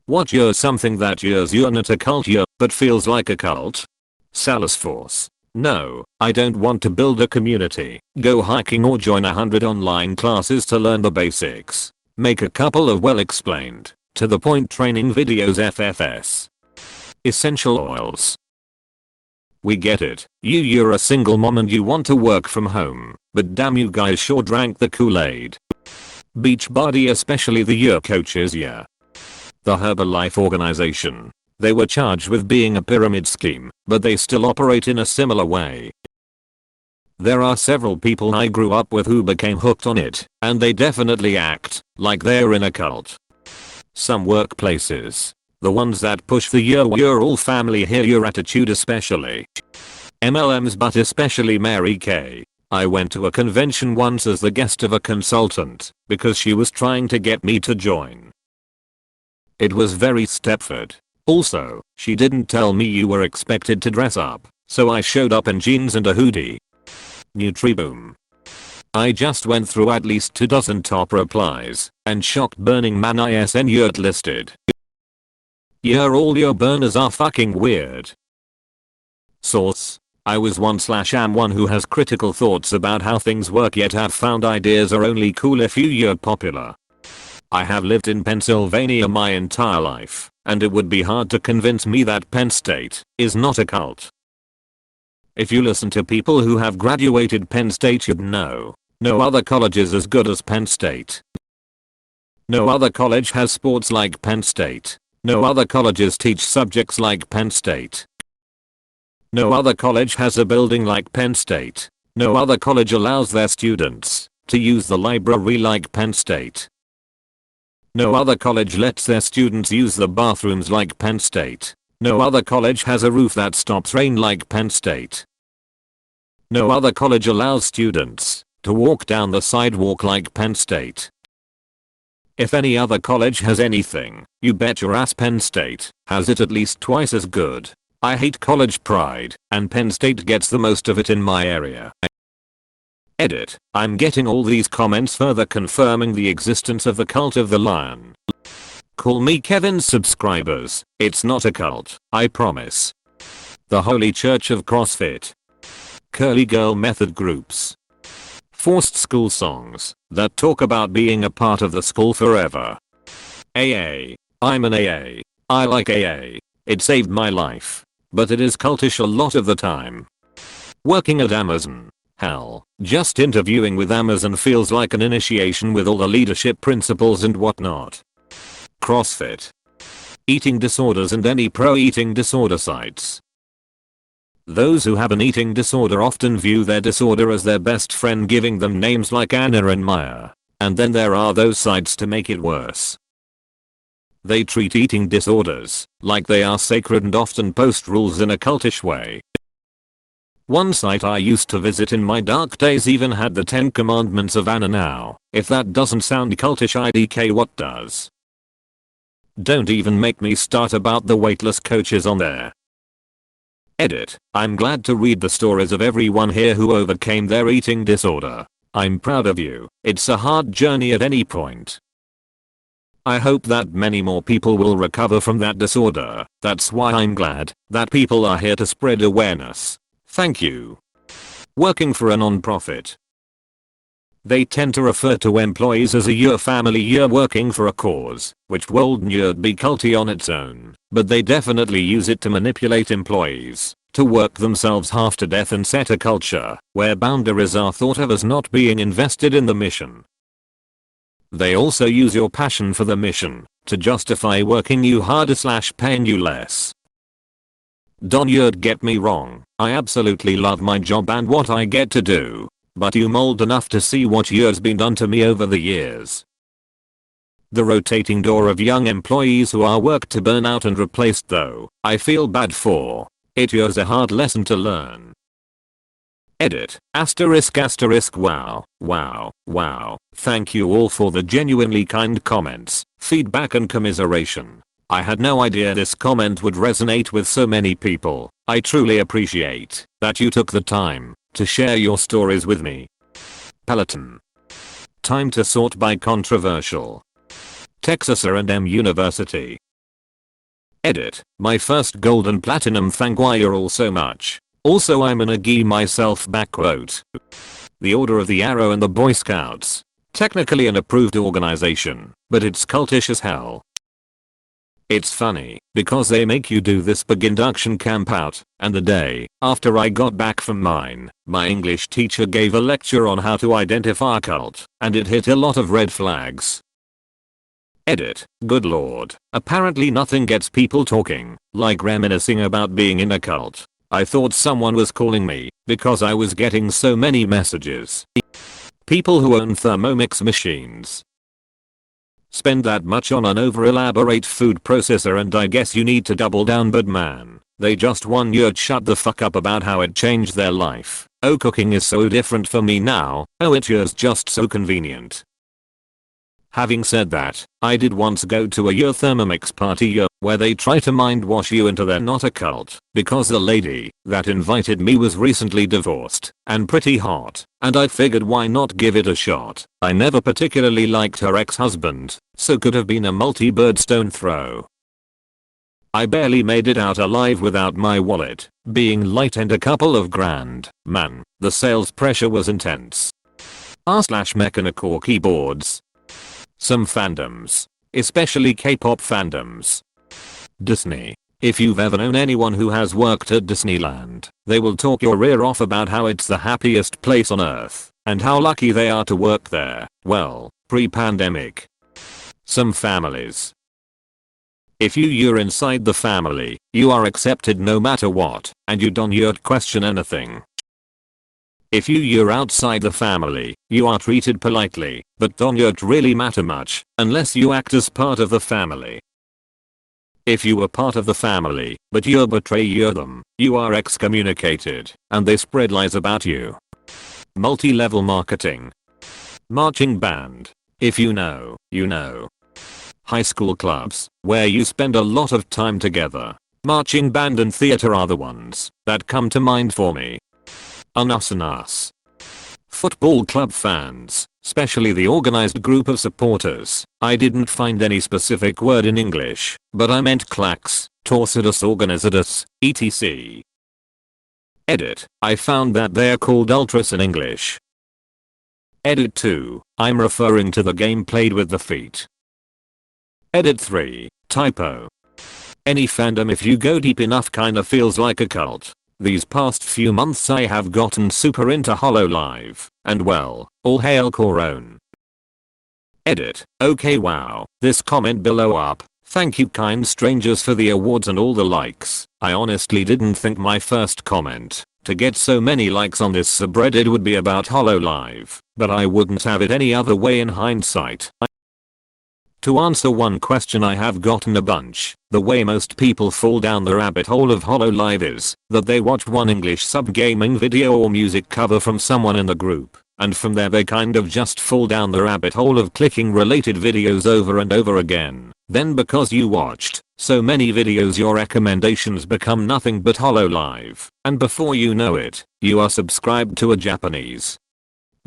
What you're something that you're not a cult but feels like a cult? Salesforce. No, I don't want to build a community, go hiking or join 100 online classes to learn the basics. Make a couple of well explained, to the point training videos FFS. Essential oils. We get it, you're a single mom and you want to work from home, but damn you guys sure drank the Kool-Aid. Beachbody, especially the year coaches, yeah. The Herbalife organization. They were charged with being a pyramid scheme, but they still operate in a similar way. There are several people I grew up with who became hooked on it, and they definitely act like they're in a cult. Some workplaces. The ones that push the you're all family here your attitude especially. MLMs, but especially Mary Kay. I went to a convention once as the guest of a consultant because she was trying to get me to join. It was very Stepford. Also, she didn't tell me you were expected to dress up, so I showed up in jeans and a hoodie. Nutriboom. I just went through at least 2 dozen top replies and shocked Burning Man ISN yurt listed. Yeah, all your burners are fucking weird. Source. I was one/am one who has critical thoughts about how things work yet have found ideas are only cool if you're popular. I have lived in Pennsylvania my entire life, and it would be hard to convince me that Penn State is not a cult. If you listen to people who have graduated Penn State, you'd know no other college is as good as Penn State. No other college has sports like Penn State. No other colleges teach subjects like Penn State. No other college has a building like Penn State. No other college allows their students to use the library like Penn State. No other college lets their students use the bathrooms like Penn State. No other college has a roof that stops rain like Penn State. No other college allows students to walk down the sidewalk like Penn State. If any other college has anything, you bet your ass Penn State has it at least twice as good. I hate college pride, and Penn State gets the most of it in my area. Edit. I'm getting all these comments further confirming the existence of the cult of the lion. Call me Kevin's subscribers. It's not a cult, I promise. The Holy Church of CrossFit. Curly girl method groups. Forced school songs that talk about being a part of the school forever. AA. I'm an AA. I like AA. It saved my life. But it is cultish a lot of the time. Working at Amazon. Hell, just interviewing with Amazon feels like an initiation with all the leadership principles and whatnot. CrossFit. Eating disorders and any pro-eating disorder sites. Those who have an eating disorder often view their disorder as their best friend, giving them names like Anna and Maya. And then there are those sites to make it worse. They treat eating disorders like they are sacred and often post rules in a cultish way. One site I used to visit in my dark days even had the 10 commandments of Anna now. If that doesn't sound cultish IDK, what does? Don't even make me start about the weightless coaches on there. Edit. I'm glad to read the stories of everyone here who overcame their eating disorder. I'm proud of you. It's a hard journey at any point. I hope that many more people will recover from that disorder. That's why I'm glad that people are here to spread awareness. Thank you. Working for a non-profit. They tend to refer to employees as a your family, you're working for a cause, which wouldn't be culty on its own, but they definitely use it to manipulate employees, to work themselves half to death and set a culture where boundaries are thought of as not being invested in the mission. They also use your passion for the mission to justify working you harder/paying you less. Don't get me wrong, I absolutely love my job and what I get to do, but I'm old enough to see what has been done to me over the years. The rotating door of young employees who are worked to burn out and replaced, though, I feel bad for. It is a hard lesson to learn. Edit. **** wow. Thank you all for the genuinely kind comments, feedback and commiseration. I had no idea this comment would resonate with so many people. I truly appreciate that you took the time to share your stories with me. Peloton. Time to sort by controversial. Texas A&M University. Edit. My first gold and platinum, thank why you're all so much. Also I'm an Agi myself, back quote. The Order of the Arrow and the Boy Scouts. Technically an approved organization, but it's cultish as hell. It's funny, because they make you do this big induction camp out, and the day after I got back from mine, my English teacher gave a lecture on how to identify a cult, and it hit a lot of red flags. Edit. Good lord. Apparently nothing gets people talking, like reminiscing about being in a cult. I thought someone was calling me, because I was getting so many messages. People who own Thermomix machines spend that much on an over elaborate food processor, and I guess you need to double down, but man, they just want you to shut the fuck up about how it changed their life. Oh, cooking is so different for me now. Oh, it is just so convenient. Having said that, I did once go to a Thermomix party where they try to mind wash you into they're not a cult, because the lady that invited me was recently divorced and pretty hot, and I figured why not give it a shot. I never particularly liked her ex-husband, so could have been a multi-bird stone throw. I barely made it out alive without my wallet being light and a couple of grand. Man, the sales pressure was intense. r/Mechanical keyboards. Some fandoms, especially K-pop fandoms. Disney. If you've ever known anyone who has worked at Disneyland, they will talk your ear off about how it's the happiest place on earth and how lucky they are to work there. Well, pre-pandemic. Some families. If you're inside the family, you are accepted no matter what, and you don't question anything. If you're outside the family, you are treated politely, but don't really matter much, unless you act as part of the family. If you were part of the family, but you betray them, you are excommunicated, and they spread lies about you. Multi-level marketing. Marching band. If you know, you know. High school clubs, where you spend a lot of time together. Marching band and theater are the ones that come to mind for me. Us. Football club fans, especially the organized group of supporters. I didn't find any specific word in English, but I meant claques, torcidus organizadus, etc. Edit. I found that they're called ultras in English. Edit 2. I'm referring to the game played with the feet. Edit 3. Typo. Any fandom, if you go deep enough, kinda feels like a cult. These past few months I have gotten super into Hololive, and well, all hail Corone. Edit. Okay, wow, this comment below up. Thank you kind strangers for the awards and all the likes. I honestly didn't think my first comment to get so many likes on this subreddit would be about Hololive, but I wouldn't have it any other way in hindsight. To answer one question I have gotten a bunch, the way most people fall down the rabbit hole of Hololive is that they watch one English sub-gaming video or music cover from someone in the group, and from there they kind of just fall down the rabbit hole of clicking related videos over and over again. Then because you watched so many videos, your recommendations become nothing but Hololive, and before you know it, you are subscribed to a Japanese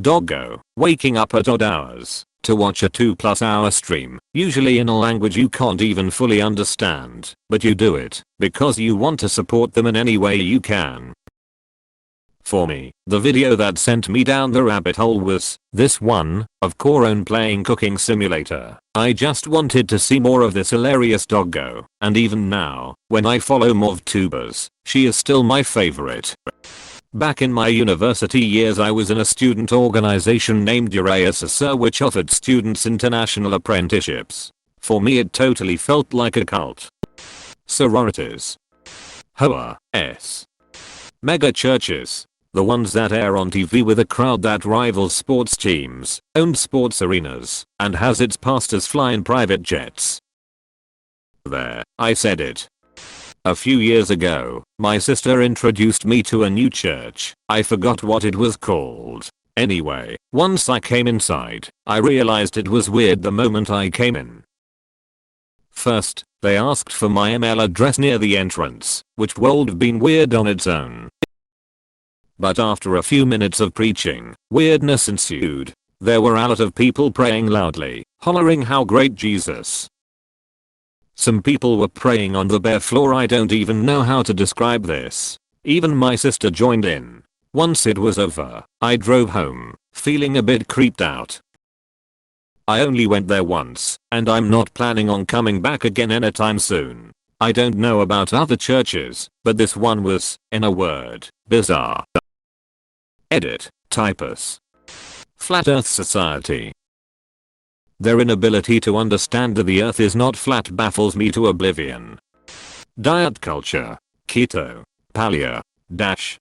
doggo, waking up at odd hours to watch a 2+ hour stream, usually in a language you can't even fully understand, but you do it because you want to support them in any way you can. For me, the video that sent me down the rabbit hole was this one of Corone playing Cooking Simulator. I just wanted to see more of this hilarious doggo, and even now, when I follow MovTubers, she is still my favorite. Back in my university years I was in a student organization named UASSR which offered students international apprenticeships. For me it totally felt like a cult. Sororities. HOAs. Mega churches. The ones that air on TV with a crowd that rivals sports teams, owns sports arenas, and has its pastors fly in private jets. There, I said it. A few years ago, my sister introduced me to a new church. I forgot what it was called. Anyway, once I came inside, I realized it was weird the moment I came in. First, they asked for my email address near the entrance, which would have been weird on its own. But after a few minutes of preaching, weirdness ensued. There were a lot of people praying loudly, hollering how great Jesus Some people were praying on the bare floor. I don't even know how to describe this. Even my sister joined in. Once it was over, I drove home, feeling a bit creeped out. I only went there once, and I'm not planning on coming back again anytime soon. I don't know about other churches, but this one was, in a word, bizarre. Edit, typus. Flat Earth Society. Their inability to understand the earth is not flat baffles me to oblivion. Diet culture. Keto. Paleo. Dash.